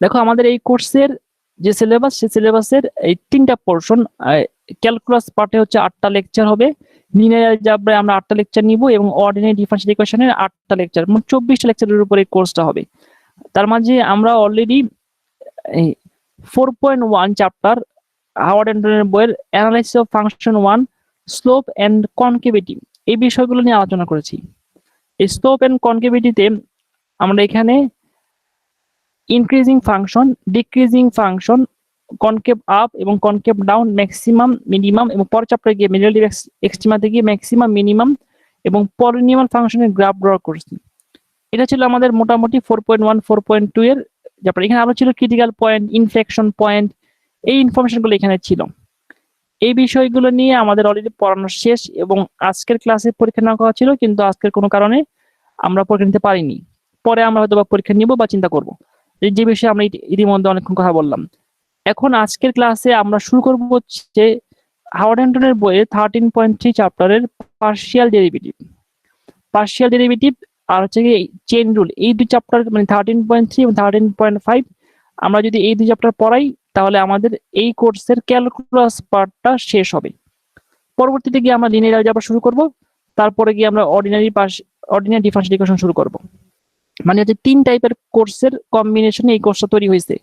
দেখো আমাদের এই কোর্সের যে সিলেবাস, সেই সিলেবাসের এই 3টা পোর্শন। ক্যালকুলাস পার্টে হচ্ছে 8টা লেকচার হবে, লিনিয়ার অ্যালজেব্রায় আমরা 8টা লেকচার নিব এবং অর্ডিনারি ডিফারেনশিয়াল ইকুয়েশনের 8টা লেকচার, মোট 24টা লেকচারের উপর এই কোর্সটা হবে। তার মাঝে আমরা অলরেডি 4.1 চ্যাপ্টার হাওয়ার্ড অ্যান্ডারসনের বইয়ের analysis of function 1 slope and concavity এই বিষয়গুলো নিয়ে আলোচনা করেছি। এই স্লোপ এন্ড কনকেভিটিতে আমরা এখানে increasing function, decreasing function, concave up এবং কনকেভ ডাউন, ম্যাক্সিমাম, মিনিমাম এবং পরের চ্যাপ্টারে গিয়ে মিডল এক্সট্রিমাতে গিয়ে ম্যাক্সিমাম, মিনিমাম এবং পলিনোমিয়াল ফাংশনের গ্রাফ ড্র করছি। এটা ছিল আমাদের মোটামুটি 4.1 4.2 এর চ্যাপ্টার। এখানে আরো ছিল ক্রিটিক্যাল পয়েন্ট, ইনফ্লেকশন পয়েন্ট, এই ইনফরমেশনগুলো এখানে ছিল। এই বিষয়গুলো নিয়ে আমাদের অলরেডি পড়ানো শেষ এবং আজকের ক্লাসে পরীক্ষা নেওয়া কথা ছিল, কিন্তু আজকের কোনো কারণে আমরা পরীক্ষা নিতে পারিনি। পরে আমরা হয়তো পরীক্ষা নিব বা চিন্তা করব, যে বিষয়ে আমরা ইতিমধ্যে অনেকক্ষণ কথা বললাম। এখন আজকের ক্লাসে আমরা শুরু করব হচ্ছে হাওয়ার্ড অ্যান্ডারসনের বইয়ে 13.3 চ্যাপ্টারের পার্শিয়াল ডেরিভেটিভ। পার্শিয়াল ডেরিভেটিভ আর হচ্ছে কি চেইন রুল, এই দুই চ্যাপ্টার মানে 13.3 এবং 13.5 আমরা যদি এই দুই চ্যাপ্টার পড়াই তাহলে আমাদের এই কোর্সের ক্যালকুলাস পার্টটা শেষ হবে। পরবর্তীতে গিয়ে আমরা লিনিয়ার অ্যালজেব্রা শুরু করব, তারপরে গিয়ে আমরা অর্ডিনারি ডিফারেনশিয়াল ইকুয়েশন শুরু করব। মানে হচ্ছে 3 টাইপের কোর্সের কম্বিনেশনে এই কোর্সটা তৈরি হয়েছে।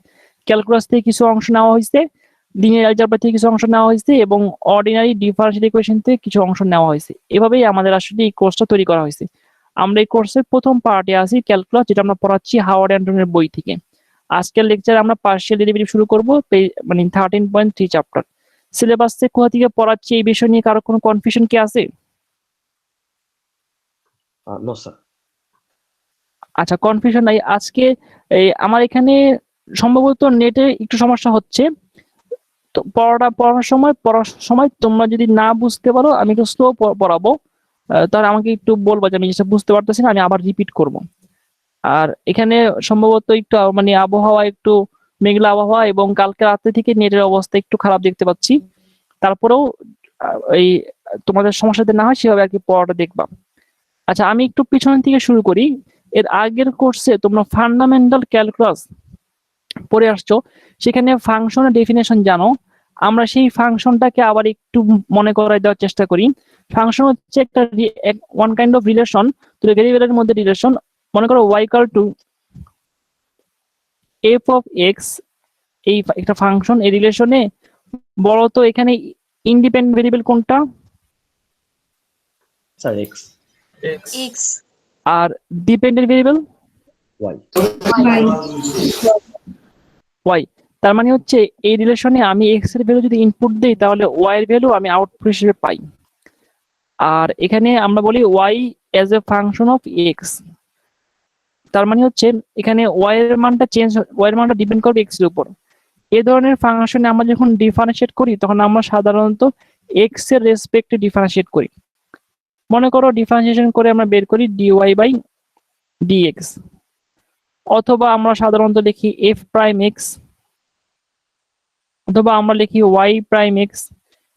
ক্যালকুলাস থেকে কিছু অংশ নেওয়া হয়েছে, লিনিয়ার অ্যালজেব্রা থেকে কিছু অংশ নেওয়া হয়েছে এবং অর্ডিনারি ডিফারেনশিয়াল ইকুয়েশন থেকে কিছু অংশ নেওয়া হয়েছে। এভাবেই আমাদের আসলে এই কোর্সটা তৈরি করা হয়েছে। আমরা এই কোর্সের প্রথম পার্টে আছি ক্যালকুলাস, যেটা আমরা পড়াচ্ছি হাওয়ার্ড অ্যান্ডারসনের বই থেকে। আজকের লেকচারে আমরা পার্শিয়াল ডেরিভেটিভ শুরু করব, মানে 13.3 চ্যাপ্টার। সিলেবাসে কোথা থেকে পড়াচ্ছি এই বিষয় নিয়ে কারো কোনো কনফিউশন কি আছে? No sir. আচ্ছা, কনফিউশন নাই। আজকে আমার এখানে সম্ভবত নেটে একটু সমস্যা হচ্ছে, তো পড়ানোর সময় তোমরা যদি না বুঝতে পারো আমি একটু স্লো পড়াবো, তাহলে আমাকে একটু বলবো যে আমি যেটা বুঝতে পারতেছি না, আমি আবার রিপিট করব। আর এখানে সম্ভবত একটু মানে আবহাওয়া একটু মেঘলা আবহাওয়া এবং কালকে রাতে থেকে নেটের অবস্থা একটু খারাপ দেখতে পাচ্ছি। তারপরেও এই তোমাদের সমস্যা যাতে না হয় সেভাবে আর কি পড়াটা দেখবা। আচ্ছা, আমি একটু পিছন থেকে শুরু করি। এর আগের কোর্সে তোমরা ফান্ডামেন্টাল ক্যালকুলাস পড়ে আসছো, সেখানে ফাংশনের ডেফিনেশন জানো। আমরা সেই ফাংশনটাকে আবার একটু মনে করাই দেওয়ার চেষ্টা করি। ফাংশন হচ্ছে একটা ওয়ান কাইন্ড অফ রিলেশন, দুটো ভেরিয়েবলের মধ্যে রিলেশন। মনে করো y equal to f of x, এই একটা ফাংশন। এই রিলেশনে বলো তো এখানে ইন্ডিপেন্ডেন্ট ভেরিয়েবল কোনটা? স্যার x আর ডিপেন্ডেন্ট ভেরিয়েবল y। তার মানে হচ্ছে এই রিলেশনে আমি x এর ভ্যালু যদি ইনপুট দেই তাহলে y এর ভ্যালু আমি আউটপুট হিসেবে পাই। আর এখানে আমরা বলি y as a function of x। তার মানে হচ্ছে এখানে y এর মানটা ডিপেন্ড করবে x এর উপর। এই ধরনের ফাংশনে আমরা যখন ডিফারেন্সিয়েট করি তখন আমরা সাধারণত x এর রেসপেক্টে ডিফারেন্সিয়েট করি। মনে করো ডিফারেন্সিয়েশন করে আমরা বের করি dy বাই dx, অথবা আমরা সাধারণত লিখি f প্রাইম x, অথবা আমরা লিখি y প্রাইম x।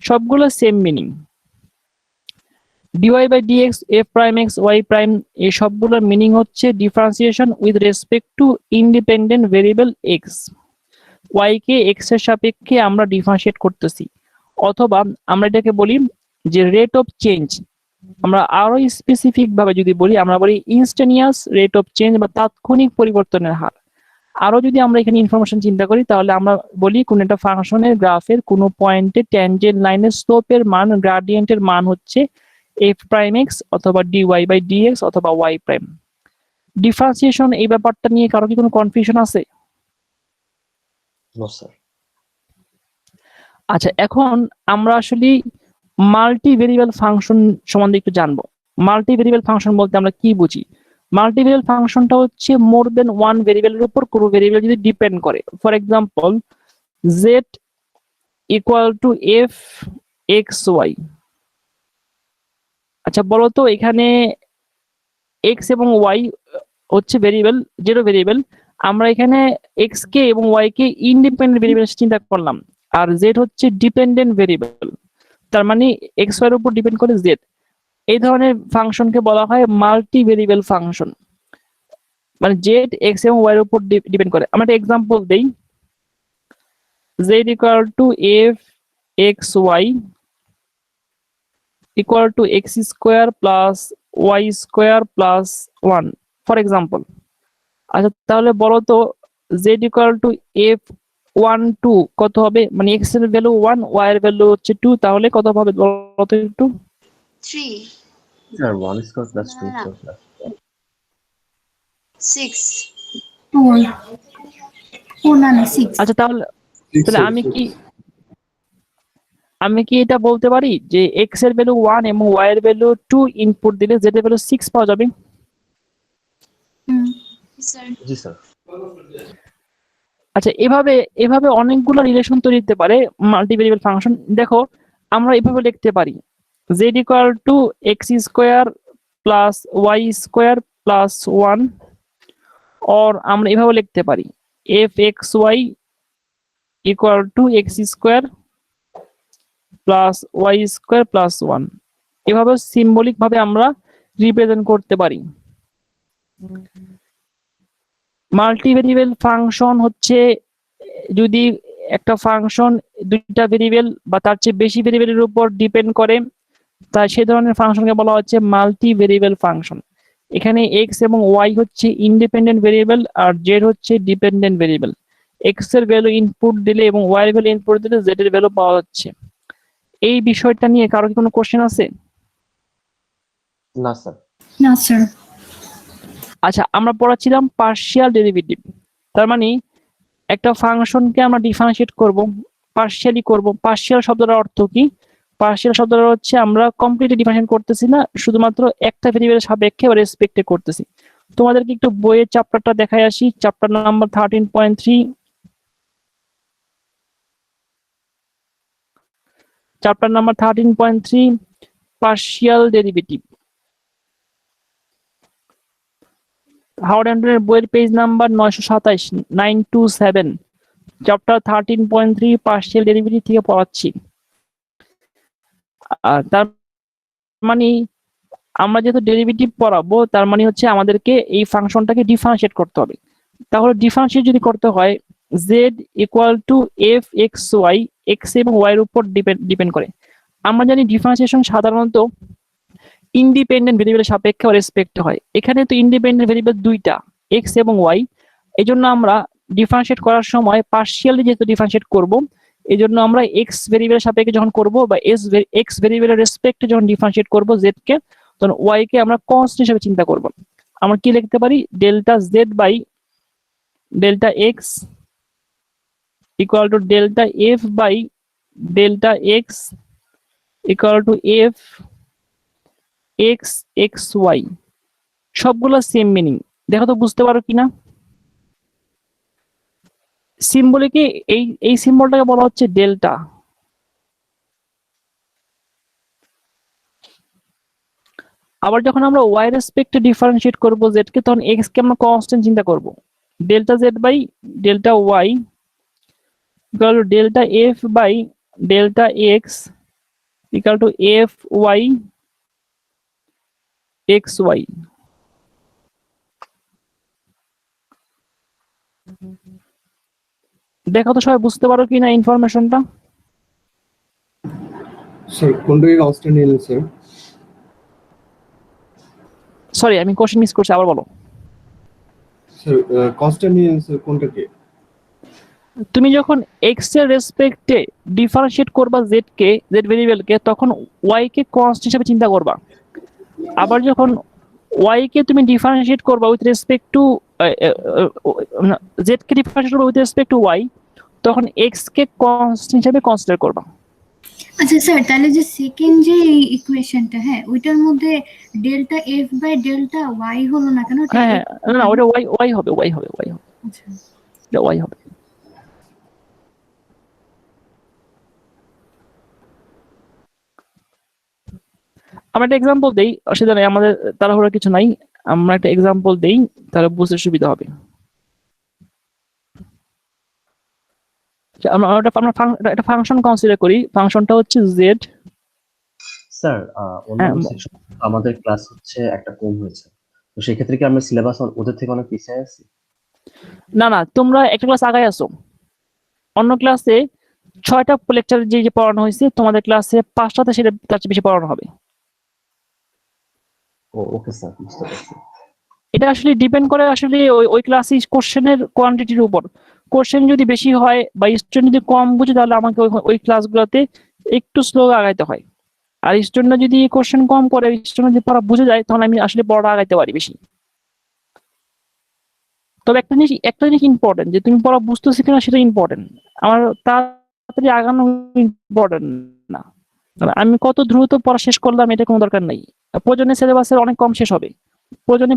সবগুলো same meaning. dy by dx, f prime x, y prime, এই সবগুলোর মিনিং হচ্ছে differentiation with respect to independent variable x। y কে x এর সাপেক্ষে আমরা ডিফারেন্সিয়েট করতেছি। অথবা আমরা এটাকে বলি যে রেট অফ চেঞ্জ। আমরা আরো স্পেসিফিক ভাবে যদি বলি আমরা বলি ইনস্ট্যান্টিনিয়াস রেট অফ চেঞ্জ বা তাৎক্ষণিক পরিবর্তনের হার। আরো যদি আমরা এখানে ইনফরমেশন চিন্তা করি তাহলে আমরা বলি কোন একটা ফাংশনের গ্রাফের কোন পয়েন্টে ট্যানজেন্ট লাইনের স্লোপের মান, গ্রেডিয়েন্টের মান হচ্ছে f প্রাইম x অথবা dy বাই dx অথবা y প্রাইম। ডিফারেন্সিয়েশন এই ব্যাপারটা নিয়ে কারো কি কোনো কনফিউশন আছে? No sir. আচ্ছা, এখন আমরা আসলে মাল্টি ভেরিয়েবল ফাংশন সম্বন্ধে একটু জানবো। মাল্টি ভেরিয়েবল ফাংশন বলতে আমরা কি বুঝি? মাল্টি ভেরিয়েবল ফাংশনটা হচ্ছে মোর দেন ওয়ান ভেরিয়েবলের উপর কোনো ভেরিয়েবল যদি ডিপেন্ড করে। For example z equal to f x y। আচ্ছা বলো তো এখানে x এবং y হচ্ছে ভেরিয়েবল, জিরো ভেরিয়েবল। আমরা এখানে x কে এবং y কে ইন্ডিপেন্ডেন্ট ভেরিয়েবল চিন্তা করলাম, আর z হচ্ছে ডিপেন্ডেন্ট ভেরিয়েবল। তার মানে x y এর উপর ডিপেন্ড করে z। এই ধরনের ফাংশনকে বলা হয় মাল্টি ভেরিয়েবল ফাংশন। মানে z x এবং y এর উপর ডিপেন্ড করে। আমরা একটা এক্সাম্পল দেই, z equal to f x y equal to x square plus y square plus 1 for example. আচ্ছা তাহলে বলো তো z equal to f 1 2 কত হবে, মানে x এর ভ্যালু 1 y এর ভ্যালু হচ্ছে 2, তাহলে কত হবে বলো তো একটু। 3 Sir, 1 square plus 2 No. square plus 6 4 4 না 6 আচ্ছা তাহলে তাহলে আমি কি এটা বলতে পারি যে x এর ভ্যালু 1 এবং y এর ভ্যালু 2 ইনপুট দিলে z এর ভ্যালু 6 পাওয়া যাবে? স্যার জি স্যার। আচ্ছা এভাবে অনেকগুলো রিলেশন তৈরি হতে পারে মাল্টিভেরিয়েবল ফাংশন। দেখো আমরা এভাবে লিখতে পারি z equal to x square plus y square plus 1, or আমরা এভাবে লিখতে পারি fxy equal to x square plus y square plus 1। এভাবে সিম্বলিক ভাবে আমরা রিপ্রেজেন্ট করতে পারি। মাল্টিভেরিয়েবল ফাংশন হচ্ছে যদি একটা ফাংশন দুইটা ভেরিয়েবল বা তার চেয়ে বেশি ভেরিয়েবলের উপর ডিপেন্ড করে, তাই সেই ধরনের ফাংশনকে বলা হচ্ছে মাল্টিভেরিয়েবল ফাংশন। এখানে x এবং y হচ্ছে ইন্ডিপেন্ডেন্ট ভেরিয়েবল আর z হচ্ছে ডিপেন্ডেন্ট ভেরিয়েবল। x এর ভ্যালু ইনপুট দিলে এবং y এর ভ্যালু ইনপুট দিলে z এর ভ্যালু পাওয়া যাচ্ছে। এই বিষয়টা নিয়ে কারো কি কোনো কোশ্চেন আছে? না স্যার। না স্যার আচ্ছা আমরা পড়াচ্ছিলাম পার্শিয়াল ডেরিভেটিভ, তার মানে একটা ফাংশনকে আমরা ডিফারেন্সিয়েট করব, পার্শিয়ালি করব। পার্শিয়াল শব্দটার অর্থ কি? পার্শিয়াল শব্দটা হচ্ছে আমরা কমপ্লিটলি ডিফারেন্সিয়েট করতেছি না, শুধুমাত্র একটা ভেরিয়েবলের সাপেক্ষে বা রেসপেক্টে করতেছি। তোমাদেরকে একটু বইয়ের চ্যাপ্টারটা দেখাই আসি, chapter number 13.3, chapter number 13.3 partial derivative. Howard অ্যান্ডারসনের বইয়ের page number 927, 927, chapter 13.3 partial derivative থেকে পড়াচ্ছি। তার মানে আমরা যেহেতু ডেরিভেটিভ পড়াবো, তার মানে হচ্ছে আমাদেরকে এই ফাংশনটাকে ডিফারেন্সিয়েট করতে হবে। তাহলে ডিফারেন্সিয়েট যদি করতে হয়, z equal to f x y, x এবং y এর উপর ডিপেন্ড করে। আমরা জানি ডিফারেন্সিয়েশন সাধারণত ইন্ডিপেন্ডেন্ট ভেরিয়েবলের সাপেক্ষে রেসপেক্ট হয়। এখানে তো ইন্ডিপেন্ডেন্ট ভেরিয়েবল দুইটা, x এবং y। এই জন্য আমরা ডিফারেন্সিয়েট করার সময় পার্শিয়ালি যেহেতু ডিফারেন্সিয়েট করব, এই জন্য আমরা x ভেরিয়েবলের সাপেক্ষে যখন করব বা x ভেরিয়েবলের রেসপেক্টে যখন ডিফারেন্সিয়েট করব z কে, তখন y কে আমরা কনস্ট্যান্ট হিসেবে চিন্তা করব। আমরা কি লিখতে পারি? Delta z by delta x equal to delta f by delta x equal to f x x y। সবগুলো সেম মিনিং। দেখো তো বুঝতে পারো কিনা? সিম্বলিকে এই সিম্বলটাকে বলা হচ্ছে ডেল্টা। আবার যখন আমরা y রেসপেক্টে ডিফারেন্সিয়েট করব z কে, তখন x কে আমরা কনস্ট্যান্ট চিন্তা করব। Delta z by delta y equal to delta f by delta x equal to f y x y। দেখো তো সবাই বুঝতে পারো কিনা ইনফরমেশনটা? স্যার কোনটাকে কনস্ট্যান্ট নিলেন স্যার? সরি আমি কোশ্চেন মিস করছি, আবার বলো। স্যার কনস্ট্যান্ট নিলেন স্যার কোনটাকে? তুমি যখন x এর রেসপেক্টে ডিফারেন্সিয়েট করবা z কে, z ভেরিয়েবলকে, তখন y কে কনস্ট্যান্ট হিসেবে চিন্তা করবা। আবার যখন y কে তুমি ডিফারেন্সিয়েট করবা with respect two z K differentiate করবা উইথ রেসপেক্ট টু y, তখন x কে কনস্ট্যান্ট হিসেবে কনসিডার করবা। আচ্ছা স্যার, তাহলে যে সেকেন্ড যে ইকুয়েশনটা, হ্যাঁ ওইটার মধ্যে delta f by delta y হলো না কেন? হ্যাঁ হ্যাঁ, না ওটা y হবে, y হবে, y হবে, আচ্ছা এটা y হবে। আমরা একটা এক্সাম্পল দেই, অসুবিধা নাই, আমাদের তাড়াহুড়ো কিছু নাই। আমরা একটা এক্সাম্পল দেই, তাহলে বুঝতে সুবিধা হবে। আমরা একটা ফাংশন কনসিডার করি, ফাংশনটা হচ্ছে z। স্যার অন্যান্য সেকশন আমাদের ক্লাস হচ্ছে একটা কম হয়েছে, তো সেই ক্ষেত্রে কি আমরা সিলেবাস ওদের থেকে অনেক পিছিয়ে আছি? না না, তোমরা একটা ক্লাস আগায় আসো। অন্য ক্লাসে 6টা লেকচার যে পড়ানো হয়েছে, তোমাদের ক্লাসে 5টাতে সেটা তার চেয়ে বেশি পড়ানো হবে। ওকে স্যার, বুঝতে পারছি। এটা আসলে ডিপেন্ড করে আসলে ওই ক্লাসে কোশ্চেনের কোয়ান্টিটির উপর। কোশ্চেন যদি বেশি হয় বা স্টুডেন্ট যদি কম বুঝে, তাহলে আমাকে ওই ক্লাসগুলোতে একটু স্লো আগাইতে হয়। আর স্টুডেন্টরা যদি কোশ্চেন কম করে, স্টুডেন্ট যদি পড়া বুঝে যায়, তাহলে আমি আসলে পড়া আগাইতে পারি বেশি। তবে একটা জিনিস ইম্পর্টেন্ট, যে তুমি পড়া বুঝতেছো কিনা সেটা ইম্পর্টেন্ট। আমার তাড়াতাড়ি আগানো ইম্পর্টেন্ট না। আমি কত দ্রুত পড়া শেষ করলাম এটা কোনো দরকার নেই। প্রয়োজনে সিলেবাসের অনেক কম শেষ হবে। প্রয়োজনে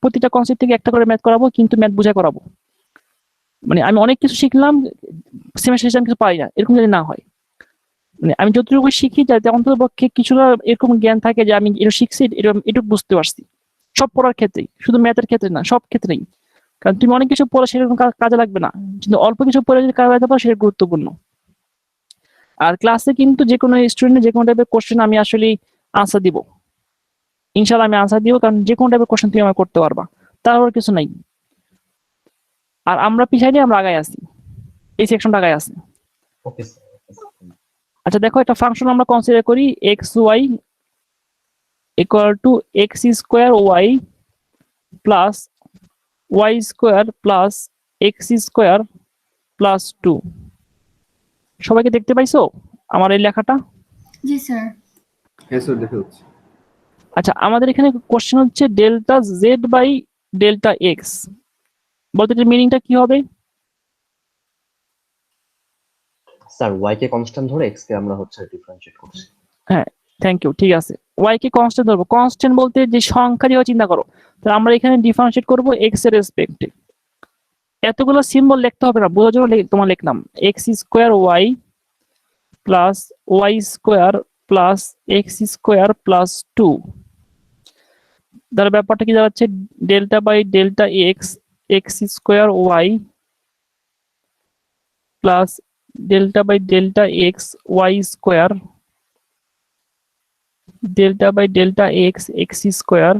প্রতিটা কনসেপ্ট থেকে একটা করে ম্যাথ করাবো, কিন্তু ম্যাথ বুঝাই করাবো। মানে আমি অনেক কিছু শিখলাম, সেমেস্টার শেষে আমি কিছু পাই না, এরকম যদি না হয়। মানে আমি যতটুকু শিখি, যাতে অন্তত পক্ষে কিছুটা এরকম জ্ঞান থাকে যে আমি এটা শিখছি, এটুকু বুঝতে পারছি। সব পড়ার ক্ষেত্রেই, শুধু ম্যাথের ক্ষেত্রে না, সব ক্ষেত্রেই। কারণ তুমি অনেক কিছু পড়ে সেরকম কাজে লাগবে না, কিন্তু অল্প কিছু পড়ে যদি কাজে লাগতে পারো, সেটা গুরুত্বপূর্ণ। আর ক্লাসে কিন্তু যে কোনো স্টুডেন্টের যে কোনো টাইপের কোশ্চেন আমি আসলে আনসার দিব। ইনশাল্লাহ আমি আনসার দিব, কারণ যে কোনো টাইপের কোশ্চেন তুমি আমার করতে পারবা, তারপর কিছু নাই। আর আমরা পিছাই নিয়ে আমরা আগায় আছি, এই সেকশনটা আগায় আছে। Okay sir. আচ্ছা দেখো, একটা ফাংশন আমরা কনসিডার করি, x y equal to x square y plus y square plus x square plus 2। সবাইকে দেখতে পাইছো আমার এই লেখাটা? জি স্যার। হ্যাঁ স্যার, দেখা যাচ্ছে। আচ্ছা, আমাদের এখানে কোশ্চেন হচ্ছে delta z by delta x. বলতে এটার মিনিংটা কি হবে? স্যার, ওয়াই কে কনস্ট্যান্ট ধরে এক্স কে আমরা ডিফারেন্সিয়েট করছি। হ্যাঁ, থ্যাংক ইউ, ঠিক আছে। ওয়াই কে কনস্ট্যান্ট ধরবো। কনস্ট্যান্ট বলতে যে সংখ্যা দিয়ে চিন্তা করো, তাহলে আমরা এখানে ডিফারেন্সিয়েট করবো এক্স এর রেসপেক্টে। এতগুলো সিম্বল লিখতে হবে না, বোঝার জন্য তোমার লিখলাম x square y plus y square plus x square plus 2। তাহলে ব্যাপারটা কি দাঁড়াচ্ছে, delta by delta x, x square y plus delta by delta x y square, delta by delta x x square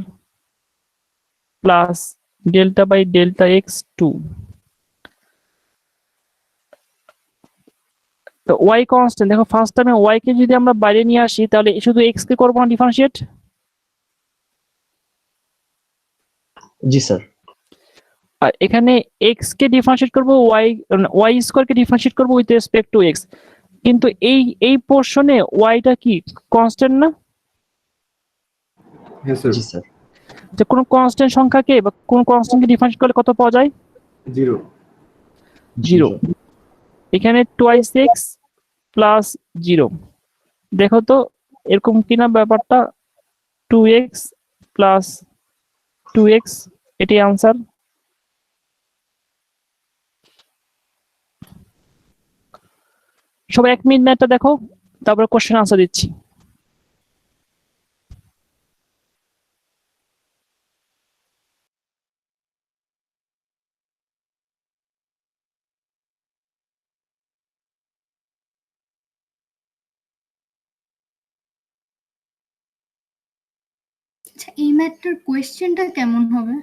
plus delta by delta x 2। তো y constant, দেখো first টাইমে y কে যদি আমরা বাইরে নিয়ে আসি, তাহলে শুধু এক্স কে করবো না ডিফারেন্সিয়েট? জি স্যার। আর এখানে এক্স কে ডিফারেন্সিয়েট করবো, ওয়াই স্কোয়ার কে ডিফারেন্সিয়েট করবো উইথ রেসপেক্ট টু এক্স। কিন্তু এই পোর্শনে ওয়াইটা কি কনস্ট্যান্ট না? হ্যাঁ স্যার। জি স্যার। যে কোনো কনস্ট্যান্ট সংখ্যাকে বা কোনো কনস্ট্যান্টকে ডিফারেন্সিয়েট করলে কত পাওয়া যায়? 0। 0। এখানে টোয়াইস এক্স প্লাস 0। দেখো তো এরকম কিনা ব্যাপারটা, 2x প্লাস 2x, এটি আনসার। সবাই 1 মিনিট ম্যাথটা দেখো, তারপরে কোশ্চেন আনসার দিচ্ছি। আচ্ছা, এই ম্যাথটার কোয়েশ্চেনটা কেমন হবে?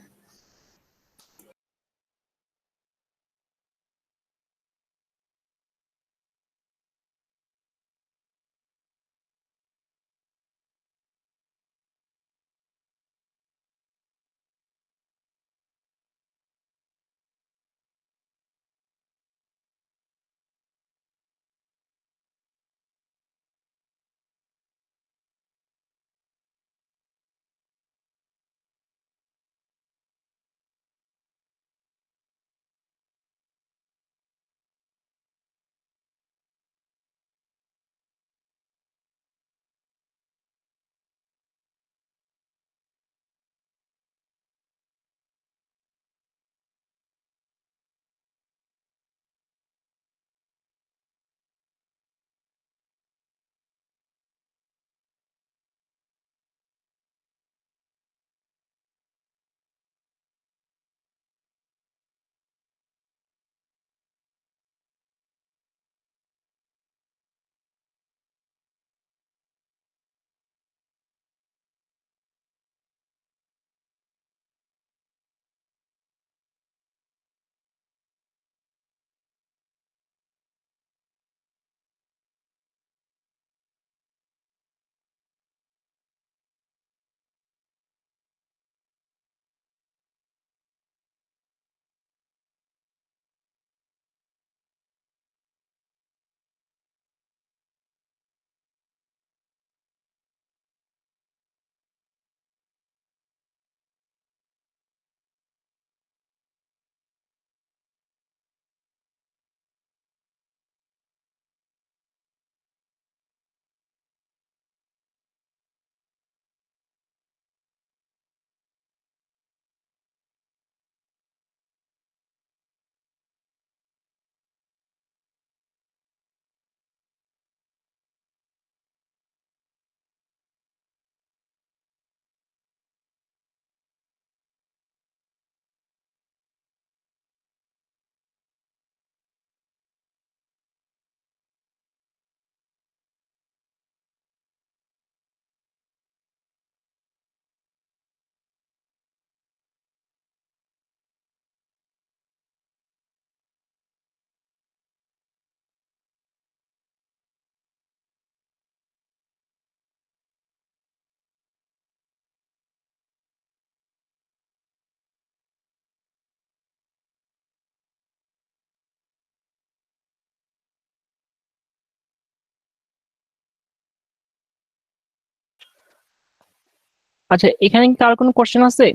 আচ্ছা, এখানে কি কার কোনো কোশ্চেন আছে?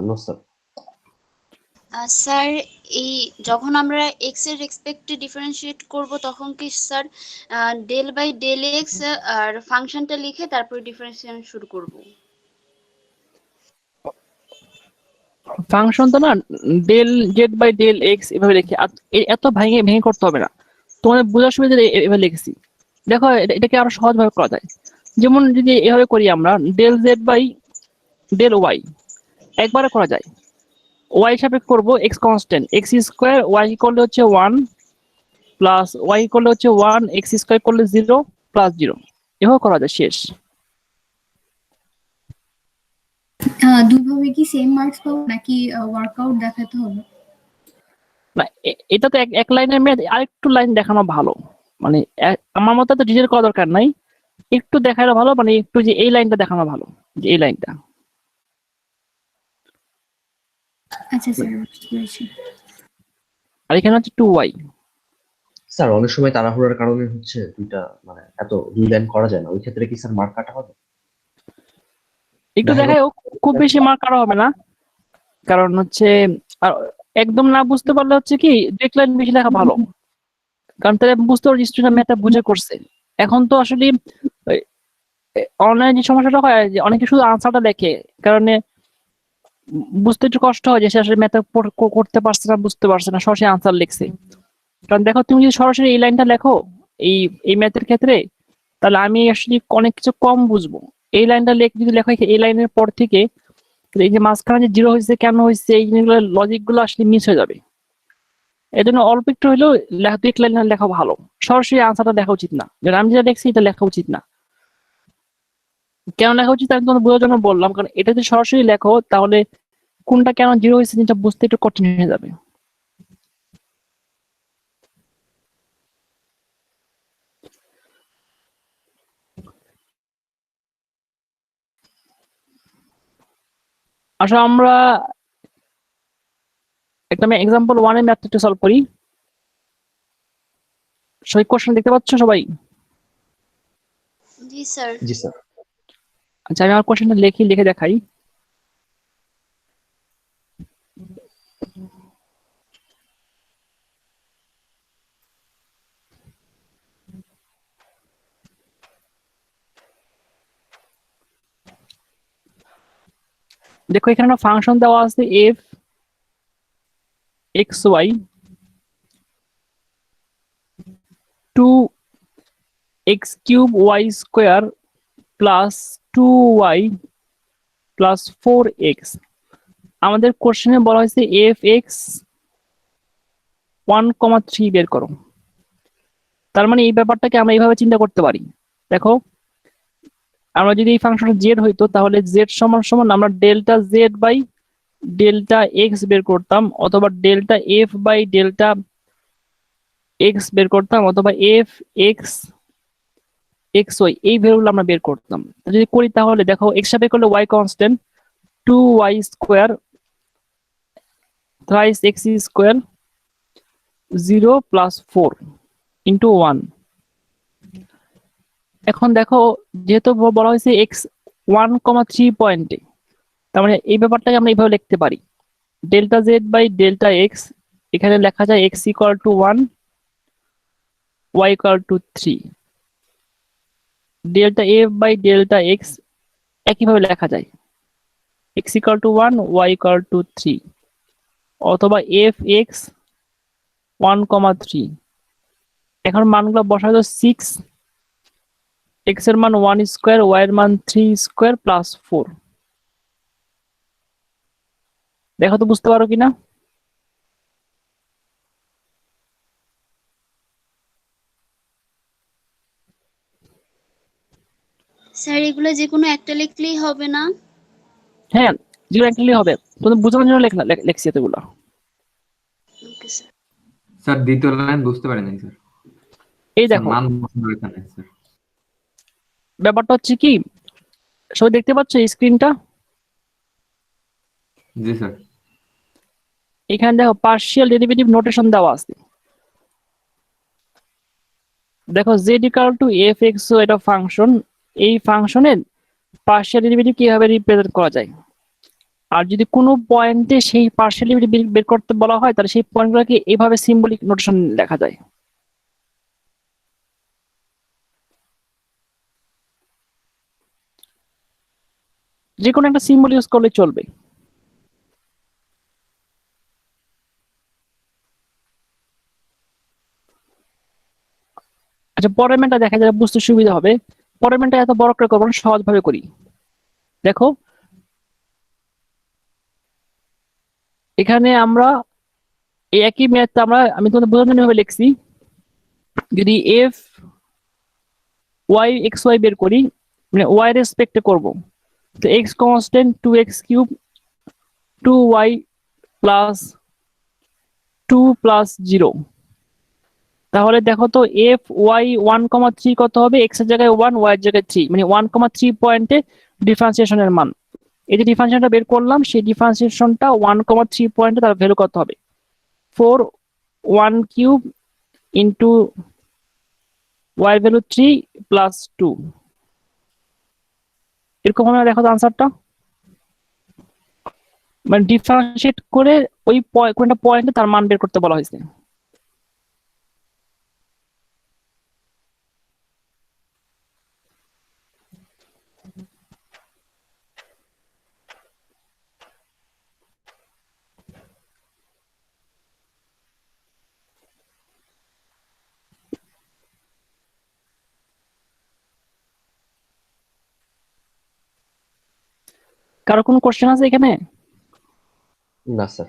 No sir. স্যার এই যখন আমরা এক্স এর রেসপেক্টে ডিফারেন্সিয়েট করব তখন কি sir del by del x আর ফাংশনটা লিখে তারপর ডিফারেন্সিয়েশন শুরু করব? ফাংশন তো না, del z by del x এভাবে লিখে, এত ভেঙে ভেঙে করতে হবে না, তোমাদের বোঝার সুবিধা এভাবে লিখেছি। দেখো এটাকে আরো সহজ ভাবে করা যায়। যেমন যদি এভাবে করি আমরা, del z by del y একবারে করা যায়। ওয়াই সাপেক্ষে করবো x constant, x square y করলে হচ্ছে 1 প্লাস ওয়াই করলে হচ্ছে 1, এক্স স্কোয়ার করলে 0 প্লাস 0, এভাবে করা যায়, শেষ। দুইভাবে কি সেম মার্কস পাবো নাকি ওয়ার্কআউট দেখাতে হবে? না, এটা তো এক লাইনের ম্যাথ, আরেকটু লাইন দেখানো ভালো। মানে আমার মতে তো ডিটেল করা দরকার নাই, একটু দেখানো ভালো, মানে একটু যে এই লাইনটা দেখানো ভালো, যে এই লাইনটা। আচ্ছা স্যার, বুঝতে পেরেছি। আর এখানে হচ্ছে 2y। স্যার অনেক সময় তাড়াহুড়ার কারণে হচ্ছে মানে দুই লাইন করা যায় না, ওই ক্ষেত্রে কি স্যার মার্ক কাটা হবে? একটু দেখা দেখায়, খুব বেশি মার্ক কাটা হবে না, কারণ হচ্ছে আর একদম না বুঝতে পারলে হচ্ছে কি এক লাইন বেশি লেখা ভালো, কারণ তাহলে বুঝতে পারছি স্টুডেন্ট ম্যাথটা বুঝে করছে। এখন তো আসলে অনলাইনে যে সমস্যাটা হয় যে অনেকে শুধু আনসারটা লেখে, কারণে বুঝতে একটু কষ্ট হয় যে সে আসলে ম্যাথ করতে পারছে না, বুঝতে পারছে না, সরাসরি আনসার লিখছে। কারণ দেখো তুমি যদি সরাসরি এই লাইনটা লেখো এই এই ম্যাথের ক্ষেত্রে, তাহলে আমি আসলে অনেক কিছু কম বুঝবো। এই লাইনটা যদি লেখো এই লাইনের পর থেকে, এই যে মাঝখানে যে জিরো হয়েছে কেন হয়েছে, এই জিনিসগুলো লজিক গুলো আসলে মিস হয়ে যাবে। এই জন্য অল্প একটু হইলেও দুই লাইন লেখা ভালো, সরাসরি আনসারটা লেখা উচিত না। যেটা আমি যেটা দেখছি এটা লেখা উচিত না। কেন লেখা উচিত আমি তোমাদের বোঝার জন্য বললাম, কারণ এটা যদি সরাসরি লেখো তাহলে কোনটা কেন জিরো হয়েছে জিনিসটা বুঝতে একটু কঠিন হয়ে যাবে। আসলে আমরা একটা আমি এক্সাম্পল 1 এর ম্যাথটা একটু সলভ করি। সই কোশ্চেন দেখতে পাচ্ছ সবাই? জি স্যার। জি স্যার। আচ্ছা, আমি আমার কোশ্চেনটা লিখে দেখাই। দেখো এখানে একটা ফাংশন দেওয়া আছে f x y 2x cube y square plus 2y plus 4x। আমাদের কোশ্চেনে বলা হয়েছে f(x) 1,3 বের করো। তার মানে এই ব্যাপারটাকে আমরা এইভাবে চিন্তা করতে পারি। দেখো আমরা যদি এই ফাংশনটা z হইতো তাহলে z সমান সমান আমরা delta z by delta x বের করতাম, অথবা delta f by delta x বের করতাম, অথবা f x x y এই ভ্যালুগুলো আমরা বের করতাম। যদি করি তাহলে দেখো x সাপেক্ষে করলে y constant, 2y square thrice x square 0 plus 4 into 1। এখন দেখো যেহেতু বলা হয়েছে x 1,3 পয়েন্টে, তার মানে এই ব্যাপারটাকে আমরা এইভাবে লিখতে পারি, delta z by delta x, এখানে লেখা যায় x equal to 1, y equal to 3। Delta f by delta x একইভাবে লেখা যায় x equal to 1, y equal to 3, অথবা এফ এক্স 1,3। এখন মানগুলো বসাই দাও, 6, x এর মান 1 স্কোয়ার, y এর মান 3 স্কোয়ার প্লাস 4। দেখো তো বুঝতে পারো কিনা? স্যার এগুলো যে কোনো একটা লিখলেই হবে না? হ্যাঁ, যেগুলো একচুয়ালি হবে, তোমাদের বোঝানোর জন্য লেখছি এতগুলো। Okay sir. স্যার দ্বিতীয় লাইন বুঝতে পারি নাই স্যার। এই স্যার দেখো মান বসানো এখানে স্যার। ব্যাপারটা হচ্ছে কি, সবাই দেখতে পাচ্ছ এই স্ক্রিনটা? জি স্যার। এখানে দেখো পার্শিয়াল ডেরিভেটিভ নোটেশন দেওয়া আছে। দেখো z ইকুয়াল টু f(x) এটা ফাংশন, এই ফাংশনের পার্শিয়াল ডেরিভেটিভ কিভাবে রিপ্রেজেন্ট করা যায়। আর যদি কোনো পয়েন্টে সেই পার্শিয়াল ডেরিভেটিভ বের করতে বলা হয় তাহলে সেই পয়েন্টগুলোকে এইভাবে সিম্বলিক নোটেশন লেখা যায়। যে কোনো একটা সিম্বল ইউজ করলে চলবে। আচ্ছা, পরের ম্যানটা দেখা যায় বুঝতে সুবিধা হবে। পরের ম্যানটা এত বড় করে করবো না, সহজ ভাবে করি। দেখো এখানে আমরা এই একই ম্যাথ আমি তোমাদের বোঝানোর জন্য ভাবে লিখছি। যদি এফ ওয়াই এক্স ওয়াই বের করি, মানে ওয়াই রেসপেক্টে করব, তো x constant 2x³ 2y plus 2 plus 0। তাহলে দেখো তো এফ ওয়াই 1,3 কত হবে? এক্স এর জায়গায় 1, ওয়াই এর জায়গায় 3, মানে 1,3 পয়েন্টে ডিফারেন্সিয়েশনের মান। এই যে ডিফারেন্সিয়েশনটা বের করলাম, সেই ডিফারেন্সিয়েশনটা 1,3 পয়েন্টে তার ভ্যালু কত হবে? 4 1³ ইন্টু ওয়াই ভ্যালু 3 প্লাস 2, এরকম হবে। দেখো তো আনসারটা, মানে ডিফারেন্সিয়েট করে ওই কোনটা পয়েন্টে তার মান বের করতে বলা হয়েছে। কারো কোনো কোশ্চেন আছে এখানে? না স্যার।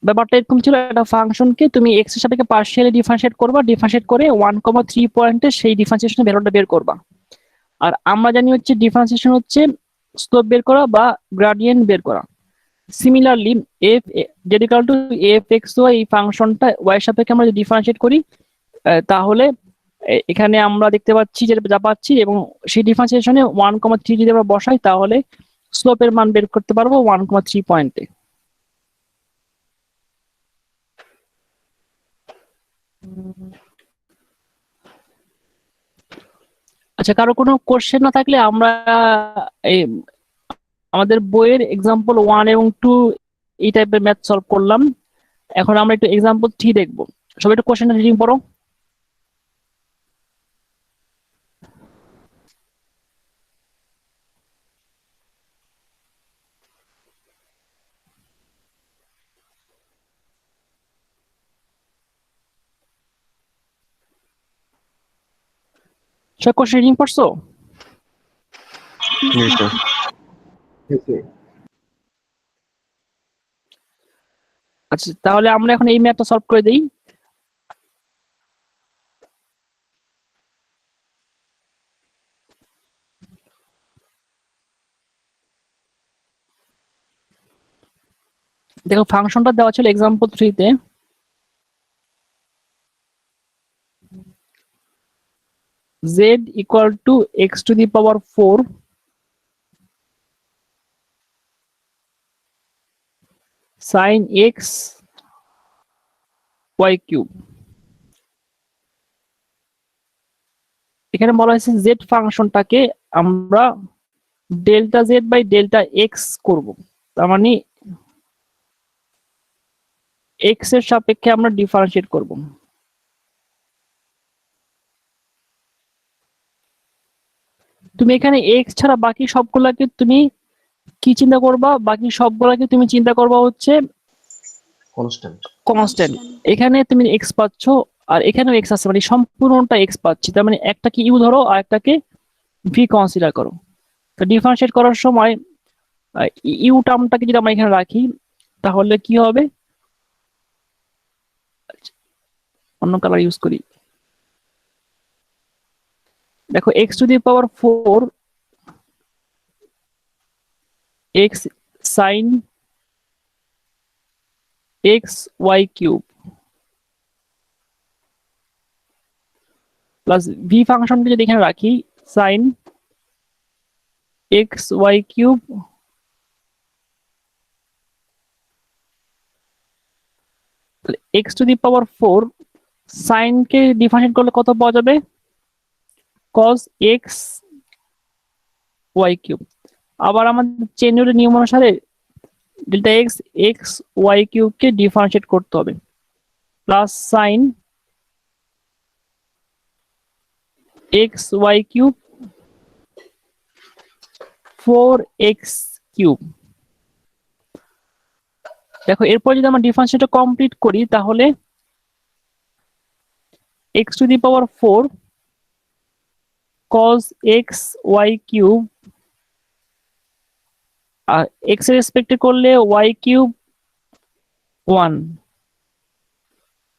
ব্যাপারটা এরকম ছিল, একটা ফাংশনকে তুমি এক্স এর সাপেক্ষে পার্শিয়ালি ডিফারেন্সিয়েট করবা, ডিফারেন্সিয়েট করে 1,3 পয়েন্টে সেই ডিফারেন্সিয়েশনের ভ্যালুটা বের করবা। আর আমরা জানি হচ্ছে ডিফারেন্সিয়েশন হচ্ছে স্লোপ বের করা বা গ্রেডিয়েন্ট বের করা। Similarly f equal to f x y, এই ফাংশনটা ওয়াই এর সাপেক্ষে আমরা যদি ডিফারেন্সিয়েট করি তাহলে এখানে আমরা দেখতে পাচ্ছি যে যা পাচ্ছি, এবং সেই ডিফারেন্সিয়েশনে 1,3 যদি আমরা বসাই তাহলে স্লোপের মান বের করতে পারবো 1,3 পয়েন্টে। আচ্ছা, কারো কোনো কোশ্চেন না থাকলে আমরা এই আমাদের বইয়ের এক্সাম্পল 1 এবং 2 এই টাইপের ম্যাথ সলভ করলাম। এখন আমরা একটু এক্সাম্পল 3 দেখবো। সবাই একটু কোশ্চেনটা রিডিং পড়ো। সবাই কোশ্চেন রিডিং পড়ছো? Yes, sir. আচ্ছা, তাহলে আমরা এখন এই ম্যাথটা সলভ করে দিই। দেখো ফাংশনটা দেওয়া ছিল এক্সাম্পল 3 তে, z equal to x to the power 4 sin x y cube. এখানে বলা হয়েছে z ফাংশনটাকে আমরা delta z by delta x করব, তার মানে x এর সাপেক্ষে আমরা ডিফারেন্সিয়েট করব। তুমি এখানে x ছাড়া বাকি সবগুলাকে তুমি কি চিন্তা করবা? বাকি সবগুলাকে তুমি চিন্তা করবা হচ্ছে কনস্ট্যান্ট। কনস্ট্যান্ট। এখানে তুমি x পাচ্ছ আর এখানেও x আছে, মানে সম্পূর্ণটা x পাচ্ছি। তার মানে একটাকে u ধরো আর একটাকে v কনসিডার করো। তো ডিফারেন্সিয়েট করার সময় ইউ টার্মটাকে যদি আমরা এখানে রাখি তাহলে কি হবে? অন্য কালার ইউজ করি। দেখো x to the power 4 x sin x y cube plus v ফাংশনটা যদি এখানে রাখি sin x y কিউব x to the power 4 sin কে ডিফারেন্সিয়েট করলে কত পাওয়া যাবে? cos x y cube. আবার আমাদের চেইন রুলের নিয়ম অনুসারে ডেল্টা এক্স এক্স ওয়াই কিউবকে ডিফারেন্সিয়েট করতে হবে, plus sine x y cube 4x cube. দেখো এরপর যদি আমরা ডিফারেন্সিয়েটটা কমপ্লিট করি তাহলে x to the power 4 cos x y cube, R x এর রেসপেক্টে করলে y cube 1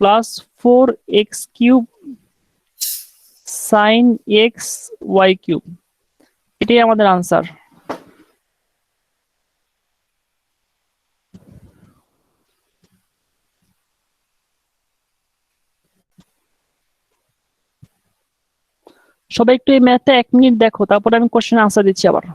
plus 4x cube sin x y cube. এটাই আমাদের আনসার। সবাই একটু এই ম্যাথটা 1 মিনিট দেখো, তারপরে আমি কোশ্চেন আনসার দিচ্ছি আবার।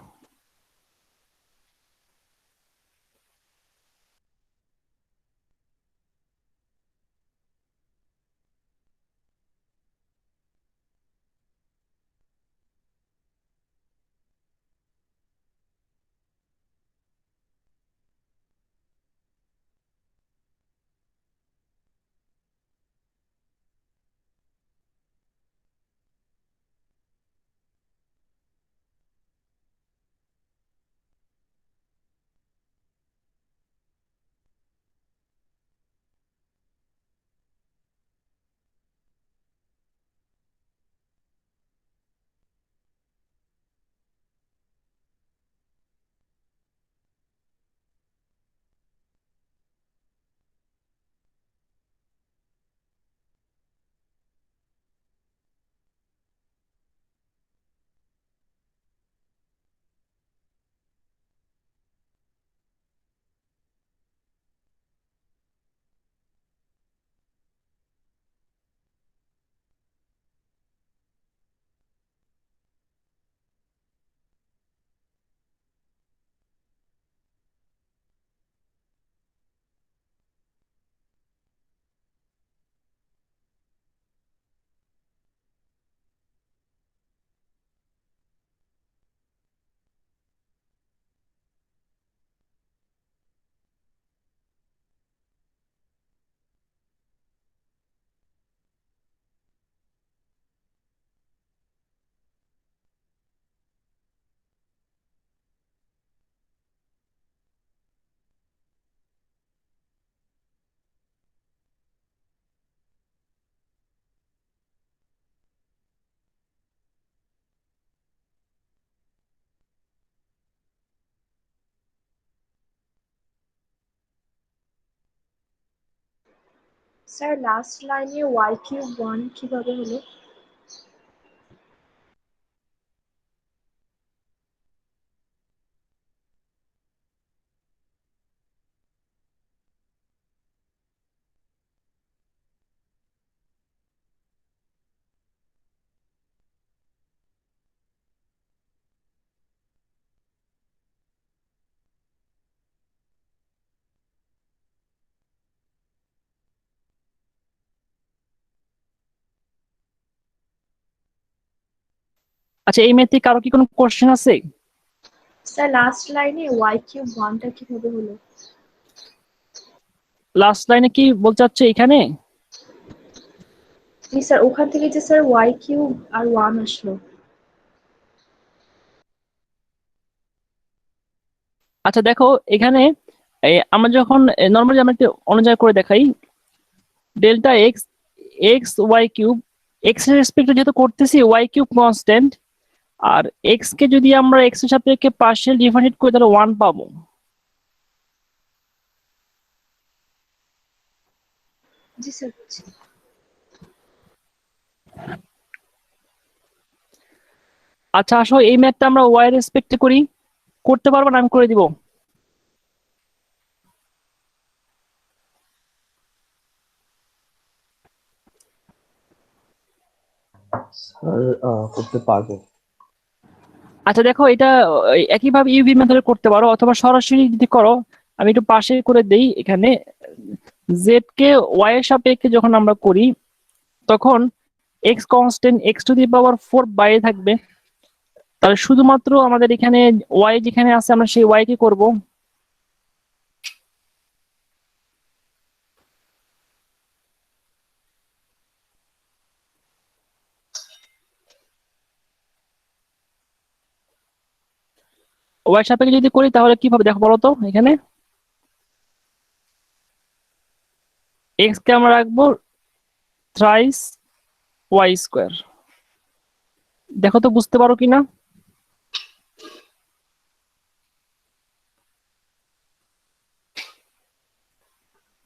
স্যার লাস্ট লাইনে y কিউব 1 কিভাবে হলো? আচ্ছা, এই ম্যাথে কারো কি কোনো কোশ্চেন আছে? স্যার লাস্ট লাইনে y কিউব 1টা কিভাবে হলো? লাস্ট লাইনে কি বলতে চাচ্ছে এখানে? জি স্যার, ওখান থেকে যে স্যার y কিউব আর 1 আসলো। আচ্ছা দেখো এখানে আমরা যখন নর্মালি আমরা একটা অনুযায়ী করে দেখাই, delta x x y cube, x এর রেসপেক্টে যেহেতু করতেছি ওয়াই কিউব কনস্ট্যান্ট, আর এক্স কে যদি আমরা এক্স এর সাপেক্ষে পার্শিয়াল ডিফারেন্সিয়েট করি তাহলে 1 পাবো। জি স্যার। আচ্ছা আসো এই ম্যাথটা আমরা ওয়াই এর রেসপেক্টে করি, করতে পারবো না? আমি করে দিব। স্যার করতে পারবো। আচ্ছা দেখো এটা একইভাবে ইউভি মেথডে করতে পারো, অথবা সরাসরি যদি করো, আমি একটু পাশে করে দেই। এখানে জেড কে ওয়াই এর সাপেক্ষে যখন আমরা করি তখন x constant x to the power 4 বাইরে থাকবে, তাহলে শুধুমাত্র আমাদের এখানে ওয়াই যেখানে আছে আমরা সেই ওয়াই কে করব ওয়াই সাপেক্ষে যদি করি তাহলে কিভাবে দেখো বলো তো, এখানে এক্স কে আমরা রাখবো থ্রাইস ওয়াই স্কোয়ার। দেখো তো বুঝতে পারো কিনা।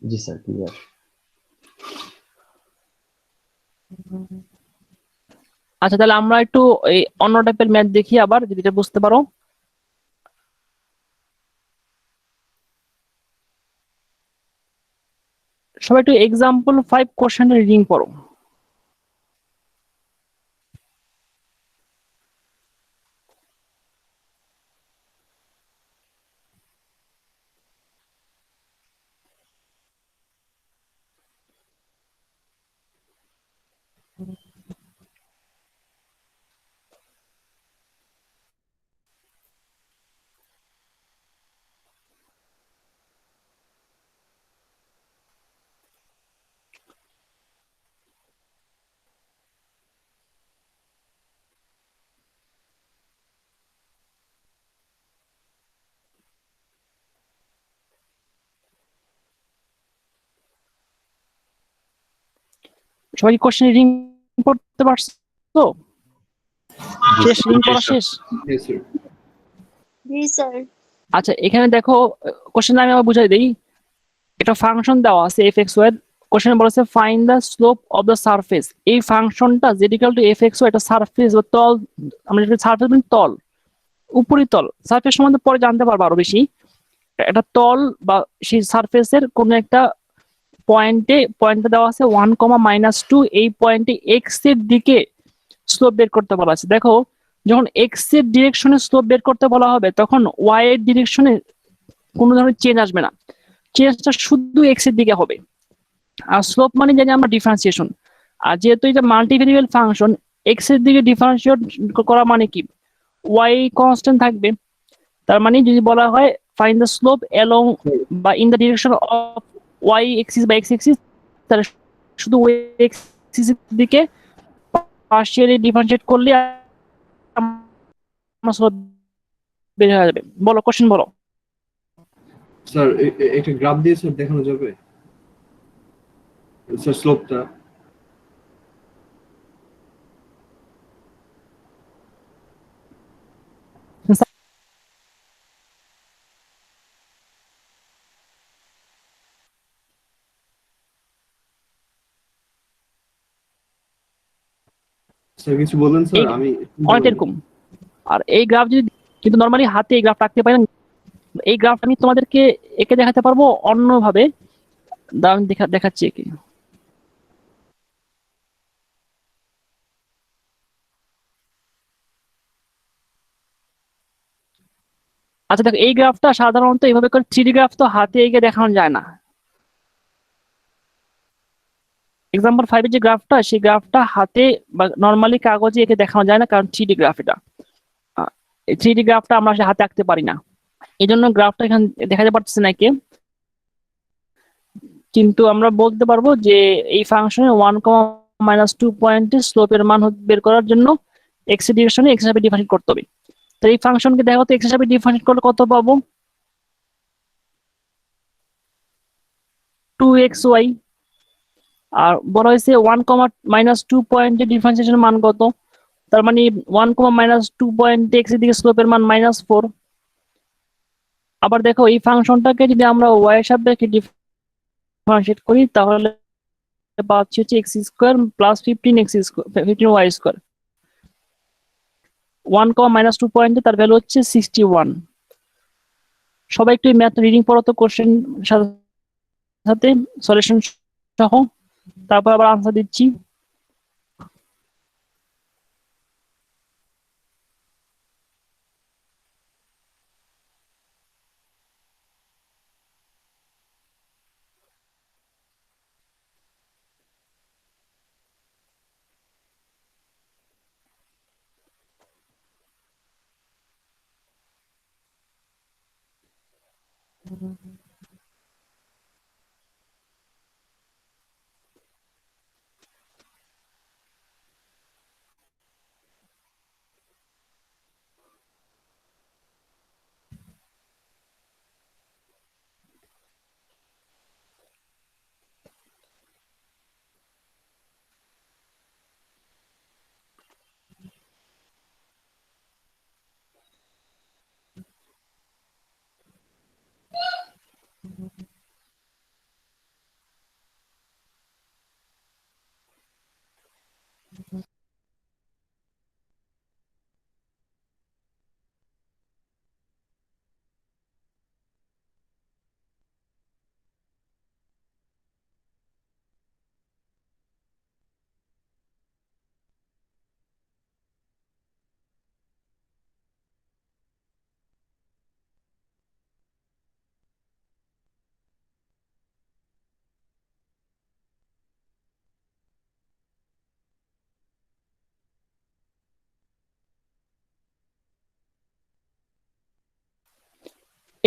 জি স্যার, ক্লিয়ার। আচ্ছা তাহলে আমরা একটু এই অন্য টাইপের ম্যাথ দেখি আবার, যদি এটা বুঝতে পারো। সবাই একটু এক্সাম্পল 5 কোশ্চেনের রিডিং পড়ো। সবাই কি কোশ্চেন রিডিং পড়তে পারছো? শেষ, রিডিং পড়া শেষ? Yes, sir. জি স্যার। আচ্ছা এখানে দেখো, কোশ্চেন আমি আবার বুঝাই দিই। একটা ফাংশন দেওয়া আছে এফ এক্স ওয়াই, কোশ্চেন বলেছে find the slope of the surface. এই ফাংশনটা z equal to f x y, এটা সারফেস বা তল, আমরা যেটা সারফেস মানে তল, উপরিতল। সারফেস সম্বন্ধে পরে জানতে পারবো আরো বেশি। একটা তল বা সেই সারফেসের কোন একটা পয়েন্টে দেওয়া আছে 1,-2, এই পয়েন্টে এক্স এর দিকে স্লোপ বের করতে বলা আছে। দেখো যখন এক্স এর ডিরেকশনে স্লোপ বের করতে বলা হবে তখন ওয়াই এর ডিরেকশনে কোনো ধরনের চেঞ্জ আসবে না, চেঞ্জটা শুধু এক্স এর দিকে হবে। আর স্লোপ মানে জানি আমরা ডিফারেন্সিয়েশন, আর যেহেতু এটা মাল্টিভেরিয়েবল ফাংশন, এক্স এর দিকে ডিফারেন্সিয়েট করা মানে কি ওয়াই কনস্ট্যান্ট থাকবে। তার মানে যদি বলা হয় ফাইন্ড দ্য স্লোপ অ্যালং বা in the direction of y axis বা এক্স এক্সিস, তাহলে শুধু ওয়াই এক্সিস এর দিকে পার্শিয়ালি ডিফারেন্সিয়েট করলে আমার স্লোপ বের হয়ে যাবে। বলো, কোশ্চেন বলো। স্যার একটা গ্রাফ দিয়ে স্যার দেখানো যাবে স্যার স্লোপটা? স্যার কিছু বলেন স্যার, আমি অনেকটা এরকম। আর এই গ্রাফ যদি, কিন্তু নর্মালি হাতে এই গ্রাফ রাখতে পারি না। এই গ্রাফ আমি তোমাদেরকে একে দেখাতে পারবো অন্যভাবে, দাঁড়াও আমি দেখাচ্ছি একে। আচ্ছা দেখো, এই গ্রাফটা সাধারণত এইভাবে করে 3D গ্রাফ তো হাতে এঁকে দেখানো যায় না। এক্সাম্পল 5 এর যে গ্রাফটা, সেই গ্রাফটা হাতে বা নর্মালি কাগজে এঁকে দেখানো যায় না, কারণ 3D গ্রাফ এটা। এই 3D গ্রাফটা আমরা হাতে আঁকতে পারি না, এই জন্য গ্রাফটা এখানে দেখাতে পারতেছে না একে। কিন্তু আমরা বলতে পারবো যে এই ফাংশনে 1,-2 পয়েন্টে স্লোপের মান বের করার জন্য এক্স এর ডিরেকশনে এক্স হিসাবে ডিফারেন্সিয়েট করতে হবে। তো এই ফাংশনকে দেখো তো এক্স হিসাবে ডিফারেন্সিয়েট করলে কত পাবো? 2xy। আর বলা হয়েছে 1,-2 পয়েন্টে ডিফারেন্সিয়েশন মান কত, তার মানে 1,-2 পয়েন্টে এক্স এর দিকে স্লোপের মান -4। আবার দেখো এই ফাংশনটাকে যদি আমরা ওয়াই এর সাপেক্ষে ডিফারেন্সিয়েট করি তাহলে পাচ্ছি হচ্ছে x square plus 15 y square. 1,-2 পয়েন্টে তার ভ্যালু হচ্ছে 61। সবাই একটু ম্যাথ রিডিং পড়ো তো, কোশ্চেন সাথে সাথে সলিউশন সহ, তারপর আবার আনসার দিচ্ছি।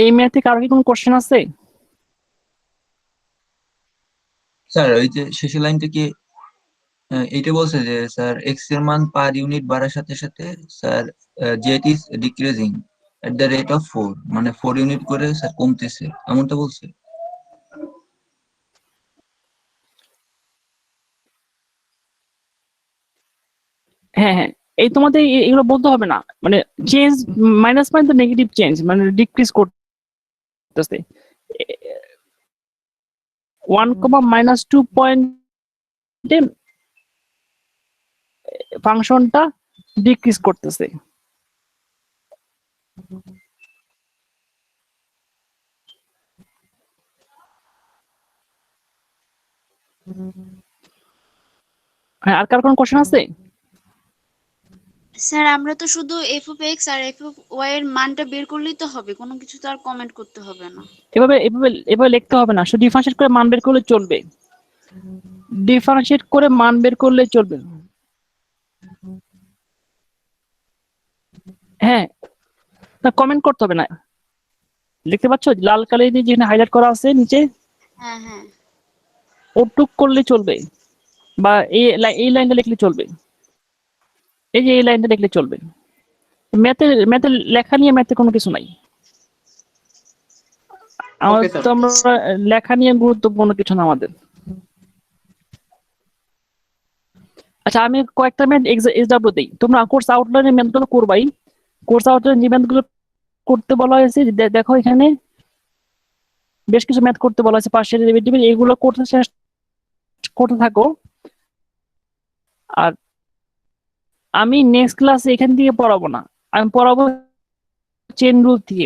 এই ম্যাথ থেকে আরো কি কোনো কোশ্চেন আছে? স্যার ওই যে শেষের লাইন থেকে এইটা বলছে যে স্যার এক্স এর মান পার ইউনিট বাড়ার সাথে সাথে sir Z is decreasing at the rate of 4, মানে 4 ইউনিট করে স্যার কমতেছে, এমনটা বলছে। হ্যাঁ হ্যাঁ, এই তোমাদের এগুলো বলতে হবে না, মানে চেঞ্জ মাইনাস মানে তো নেগেটিভ চেঞ্জ, মানে ডিক্রিজ করতেছে। 1, -2 পয়েন্টে ফাংশনটা ডিক্রিজ করতেছে। হ্যাঁ, আর কার কোনো কোশ্চেন আছে? স্যার আমরা তো শুধু এফ অফ এক্স আর এফ অফ ওয়াই এর মানটা বের করলেই তো হবে, কোনো কিছু তো আর কমেন্ট করতে হবে না। এভাবে এভাবে এভাবে লিখতে হবে না, শুধু ডিফারেন্সিয়েট করে মান বের করলে চলবে। ডিফারেন্সিয়েট করে মান বের করলে চলবে। হ্যাঁ, না কমেন্ট করতে হবে না, দেখতে পাচ্ছ লাল কালি দিয়ে যেখানে হাইলাইট করা আছে নিচে, হ্যাঁ হ্যাঁ ওটুক করলে চলবে, বা এই লাইনটা লিখলে চলবে, এই যে এই লাইনটা লিখলে চলবে। ম্যাথের লেখা নিয়ে ম্যাথে কোনো কিছু নাই, আমাদের তো আমরা লেখা নিয়ে গুরুত্বপূর্ণ কিছু না আমাদের। আচ্ছা, আমি কয়েকটা ম্যাথ এসডব্লিউ দিই, তোমরা কোর্স আউটলাইনের ম্যাথগুলো করবাই। কোর্স আউটলাইন যে ম্যাথগুলো করতে বলা হয়েছে, দেখো এখানে বেশ কিছু ম্যাথ করতে বলা হয়েছে, পার্শিয়াল ডেরিভেটিভ, এগুলো করতে থাকো। আর আমি নেক্সট ক্লাসে এখান থেকে পড়াবো না, আমি পড়াবো চেন রুল থেকে,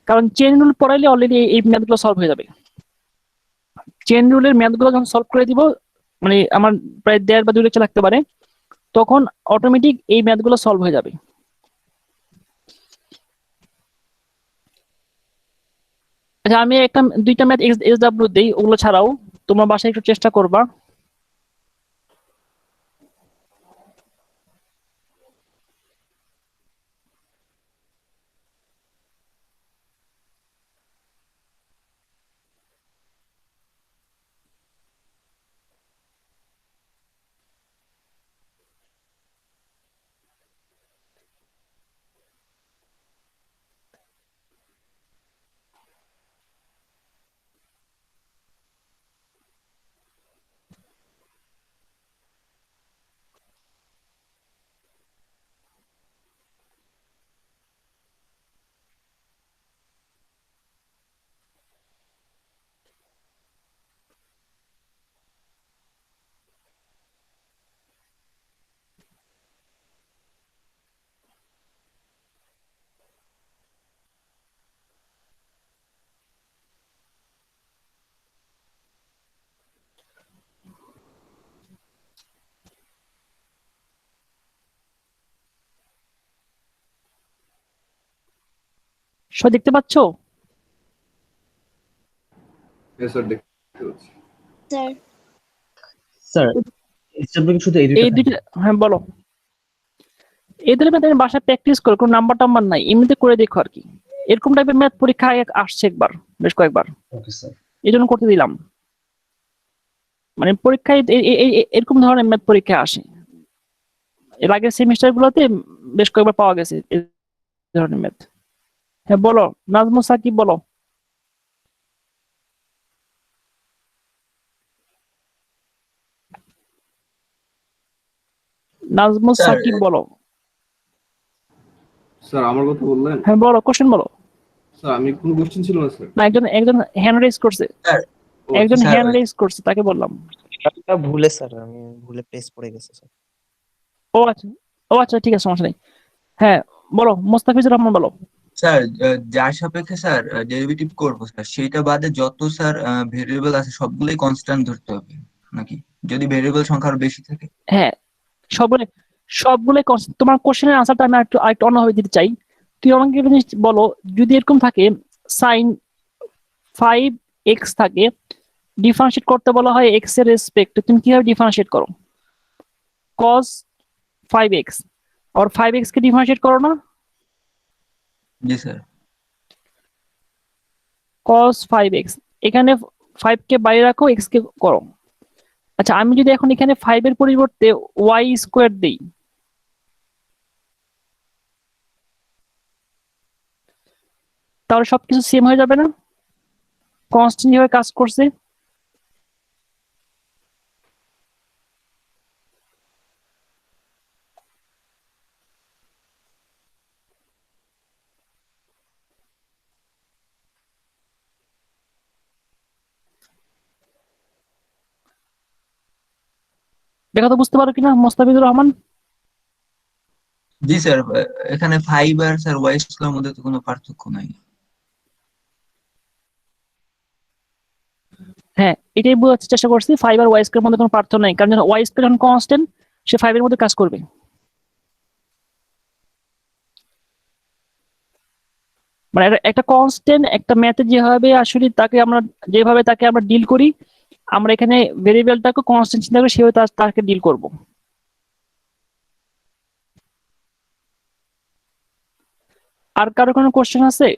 কারণ চেন রুল পড়াইলে অলরেডি এই ম্যাথগুলো সলভ হয়ে যাবে। চেন রুলের ম্যাথগুলো যখন সলভ করে দিব, মানে আমার প্রায় 1.5 বা 2 লেকচার লাগতে পারে, তখন অটোমেটিক এই ম্যাথগুলো সলভ হয়ে যাবে। আচ্ছা, আমি দুইটা ম্যাথ এসডব্লিউ দেই, ওগুলো ছাড়াও তোমরা বাসায় একটু চেষ্টা করবা। সবাই দেখতে পাচ্ছ? Yes, sir, দেখতে পাচ্ছি। স্যার। স্যার এসডব্লিউ শুধু এই এই দুটো দুইটা, হ্যাঁ বলো। এদের ম্যাথ আমি বাসায় প্র্যাকটিস করো, কোনো নাম্বার টাম্বার নাই, এমনিতে করে দেখো আর কি। এরকম টাইপের ম্যাথ পরীক্ষায় আসছে একবার, বেশ কয়েকবার, ওকে স্যার। এই জন্য করতে দিলাম। মানে পরীক্ষায় এরকম ধরনের ম্যাথ পরীক্ষায় আসে, এর আগের সেমিস্টার গুলোতে বেশ কয়েকবার পাওয়া গেছে এই ধরনের ম্যাথ। হ্যাঁ বলো নাজমুস সাকিব, বলো। নাজমুস স্যার সাকিব, বলো। স্যার আমার কথা বললেন? হ্যাঁ বলো, কোশ্চেন বলো। স্যার আমি কোনো কোশ্চেন ছিল না স্যার। না, একজন হ্যান্ড রেজ করছে, স্যার ও, একজন স্যার হ্যান্ড রেজ করছে, তাকে বললাম। এটা ভুলে স্যার, আমি ভুলে প্রেস পড়ে গেছে স্যার। ও আচ্ছা, ও আচ্ছা, ঠিক আছে, সমস্যা নেই। হ্যাঁ বলো, মোস্তাফিজুর রহমান, বলো। স্যার যার সাপেক্ষে স্যার ডেরিভেটিভ করবো স্যার, সেইটা বাদে যত স্যার ভেরিয়েবল আছে সবগুলোই কনস্ট্যান্ট ধরতে হবে নাকি, যদি ভেরিয়েবল সংখ্যা আরো বেশি থাকে? হ্যাঁ, সবগুলো সবগুলো তোমার কোশ্চেনের আনসারটা আমি আরেকটু অন্যভাবে দিতে চাই। তুই আমাকে একটা জিনিস বলো, যদি এরকম থাকে সাইন 5x থাকে, ডিফারেন্সিয়েট করতে বলা হয় x এর রেসপেক্ট, তুমি কিভাবে ডিফারেন্সিয়েট করো? cos 5x আর 5x কে ডিফারেন্সিয়েট করো না? জি স্যার। cos 5x, এখানে 5 কে বাইরে রাখো, x কে করো। আচ্ছা, আমি যদি এখন এখানে 5 এর পরিবর্তে y স্কয়ার দেই, তাহলে সবকিছু সেম হয়ে যাবে না? কনস্ট্যান্ট ভাবে কাজ করছে। দেখা তো বুঝতে পারো কিনা মোস্তাফিজুর রহমান? জি স্যার, এখানে 5 আর স্যার ওয়াই স্কয়ারের মধ্যে তো কোনো পার্থক্য নাই। হ্যাঁ, এটাই বোঝার চেষ্টা করছি, 5 আর y স্কয়ারের মধ্যে কোনো পার্থক্য নাই, কারণ y স্কয়ার যখন কনস্ট্যান্ট, সে 5 এর মধ্যে কাজ করবে। মানে একটা কনস্ট্যান্ট একটা ম্যাথে যেভাবে আসলে তাকে আমরা ডিল করি, আমরা এখানে ভেরিয়েবলটাকে কনস্ট্যান্ট চিন্তা করে সেভাবে তাকে ডিল করব। আর কারো কোনো কোশ্চেন আছে?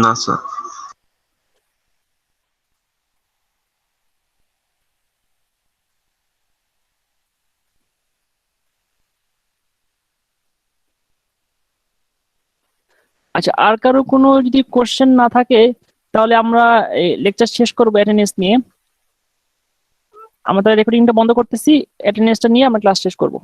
না স্যার। আচ্ছা, আর কারো কোনো যদি কোশ্চেন না থাকে, তাহলে আমরা লেকচার শেষ করবো অ্যাটেন্ডেন্স নিয়ে। আমরা রেকর্ডিংটা বন্ধ করতেছি, অ্যাটেন্ডেন্সটা নিয়ে আমরা ক্লাস শেষ করবো।